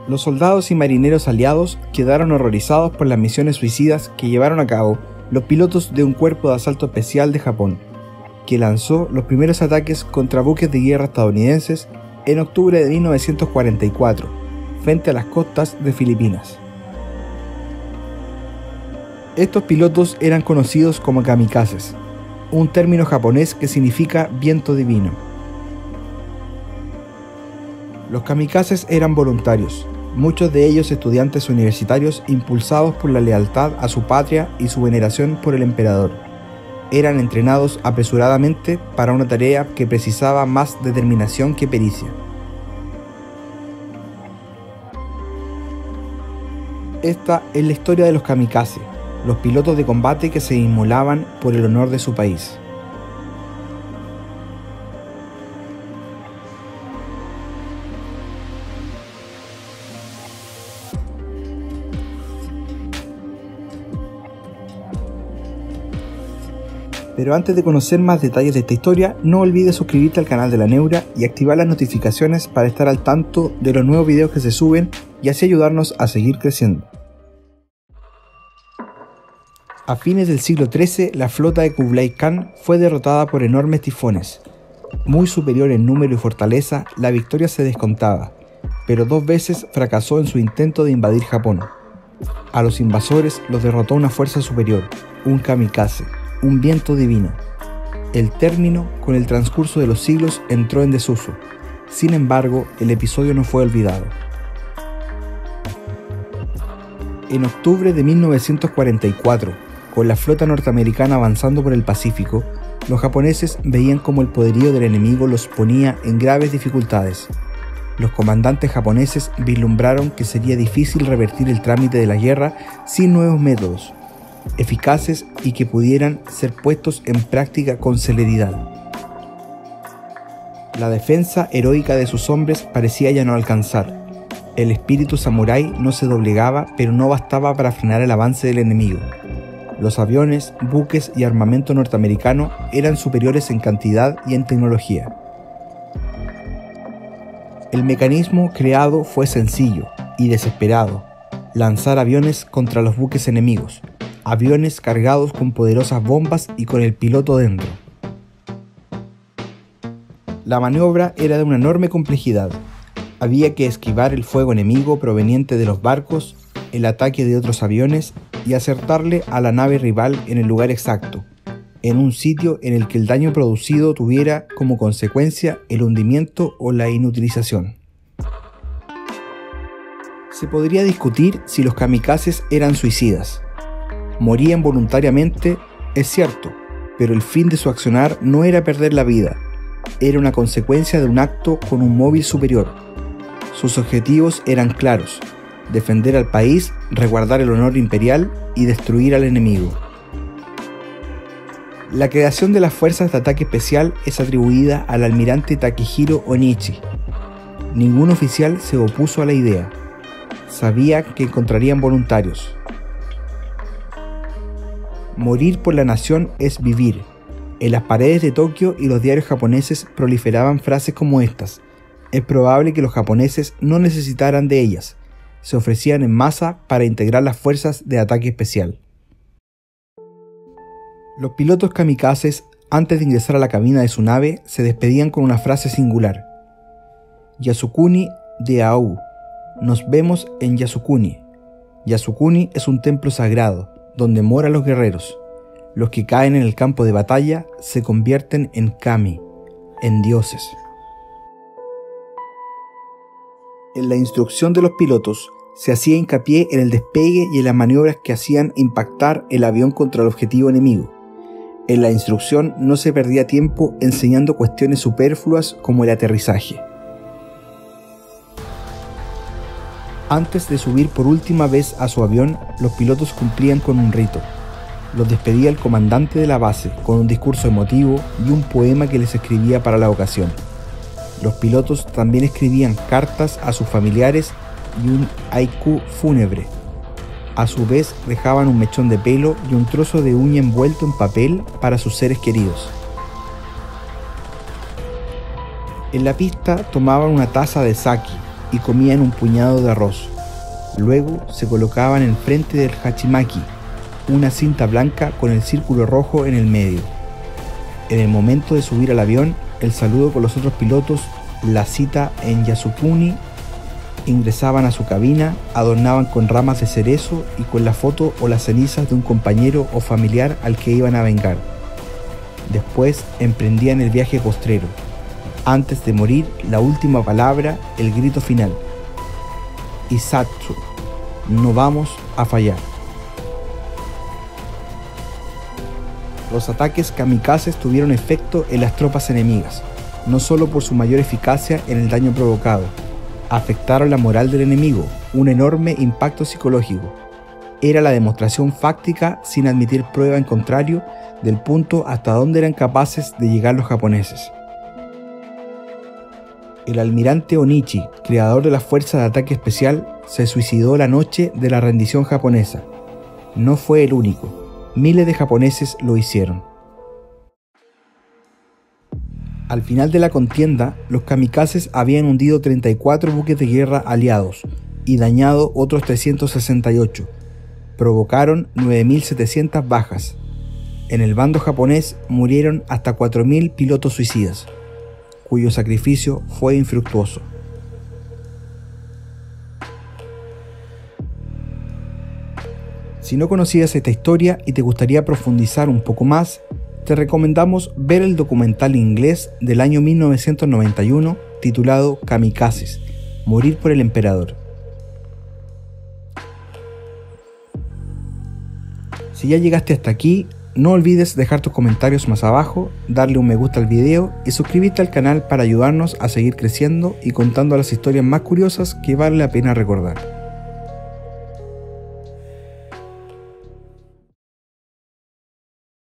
Los soldados y marineros aliados quedaron horrorizados por las misiones suicidas que llevaron a cabo los pilotos de un cuerpo de asalto especial de Japón, que lanzó los primeros ataques contra buques de guerra estadounidenses en octubre de 1944, frente a las costas de Filipinas. Estos pilotos eran conocidos como kamikazes, un término japonés que significa viento divino. Los kamikazes eran voluntarios, muchos de ellos estudiantes universitarios impulsados por la lealtad a su patria y su veneración por el emperador. Eran entrenados apresuradamente para una tarea que precisaba más determinación que pericia. Esta es la historia de los kamikaze, los pilotos de combate que se inmolaban por el honor de su país. Pero antes de conocer más detalles de esta historia, no olvides suscribirte al canal de La Neura y activar las notificaciones para estar al tanto de los nuevos videos que se suben y así ayudarnos a seguir creciendo. A fines del siglo XIII, la flota de Kublai Khan fue derrotada por enormes tifones. Muy superior en número y fortaleza, la victoria se descontaba, pero 2 veces fracasó en su intento de invadir Japón. A los invasores los derrotó una fuerza superior, un kamikaze, un viento divino. El término, con el transcurso de los siglos, entró en desuso. Sin embargo, el episodio no fue olvidado. En octubre de 1944, con la flota norteamericana avanzando por el Pacífico, los japoneses veían cómo el poderío del enemigo los ponía en graves dificultades. Los comandantes japoneses vislumbraron que sería difícil revertir el trámite de la guerra sin nuevos métodos eficaces y que pudieran ser puestos en práctica con celeridad. La defensa heroica de sus hombres parecía ya no alcanzar. El espíritu samurái no se doblegaba, pero no bastaba para frenar el avance del enemigo. Los aviones, buques y armamento norteamericano eran superiores en cantidad y en tecnología. El mecanismo creado fue sencillo y desesperado: lanzar aviones contra los buques enemigos, aviones cargados con poderosas bombas y con el piloto dentro. La maniobra era de una enorme complejidad. Había que esquivar el fuego enemigo proveniente de los barcos, el ataque de otros aviones y acertarle a la nave rival en el lugar exacto, en un sitio en el que el daño producido tuviera como consecuencia el hundimiento o la inutilización. Se podría discutir si los kamikazes eran suicidas. Morían voluntariamente, es cierto, pero el fin de su accionar no era perder la vida, era una consecuencia de un acto con un móvil superior. Sus objetivos eran claros: defender al país, resguardar el honor imperial y destruir al enemigo. La creación de las fuerzas de ataque especial es atribuida al almirante Takehiro Onishi. Ningún oficial se opuso a la idea. Sabía que encontrarían voluntarios. Morir por la nación es vivir. En las paredes de Tokio y los diarios japoneses proliferaban frases como estas. Es probable que los japoneses no necesitaran de ellas. Se ofrecían en masa para integrar las fuerzas de ataque especial. Los pilotos kamikazes, antes de ingresar a la cabina de su nave, se despedían con una frase singular: Yasukuni de Aou. Nos vemos en Yasukuni. Yasukuni es un templo sagrado, donde moran los guerreros. Los que caen en el campo de batalla se convierten en kami, en dioses. En la instrucción de los pilotos se hacía hincapié en el despegue y en las maniobras que hacían impactar el avión contra el objetivo enemigo. En la instrucción no se perdía tiempo enseñando cuestiones superfluas como el aterrizaje. Antes de subir por última vez a su avión, los pilotos cumplían con un rito. Los despedía el comandante de la base con un discurso emotivo y un poema que les escribía para la ocasión. Los pilotos también escribían cartas a sus familiares y un haiku fúnebre. A su vez dejaban un mechón de pelo y un trozo de uña envuelto en papel para sus seres queridos. En la pista tomaban una taza de sake, y comían un puñado de arroz. Luego se colocaban enfrente del hachimaki, una cinta blanca con el círculo rojo en el medio. En el momento de subir al avión, el saludo con los otros pilotos, la cita en Yasukuni, ingresaban a su cabina, adornaban con ramas de cerezo y con la foto o las cenizas de un compañero o familiar al que iban a vengar. Después emprendían el viaje postrero. Antes de morir, la última palabra, el grito final. Isatsu, no vamos a fallar. Los ataques kamikazes tuvieron efecto en las tropas enemigas, no solo por su mayor eficacia en el daño provocado. Afectaron la moral del enemigo, un enorme impacto psicológico. Era la demostración fáctica, sin admitir prueba en contrario, del punto hasta donde eran capaces de llegar los japoneses. El almirante Onishi, creador de la Fuerza de Ataque Especial, se suicidó la noche de la rendición japonesa. No fue el único. Miles de japoneses lo hicieron. Al final de la contienda, los kamikazes habían hundido 34 buques de guerra aliados y dañado otros 368. Provocaron 9.700 bajas. En el bando japonés murieron hasta 4.000 pilotos suicidas, cuyo sacrificio fue infructuoso. Si no conocías esta historia y te gustaría profundizar un poco más, te recomendamos ver el documental inglés del año 1991 titulado Kamikazes, Morir por el Emperador. Si ya llegaste hasta aquí, no olvides dejar tus comentarios más abajo, darle un me gusta al video y suscribirte al canal para ayudarnos a seguir creciendo y contando las historias más curiosas que vale la pena recordar.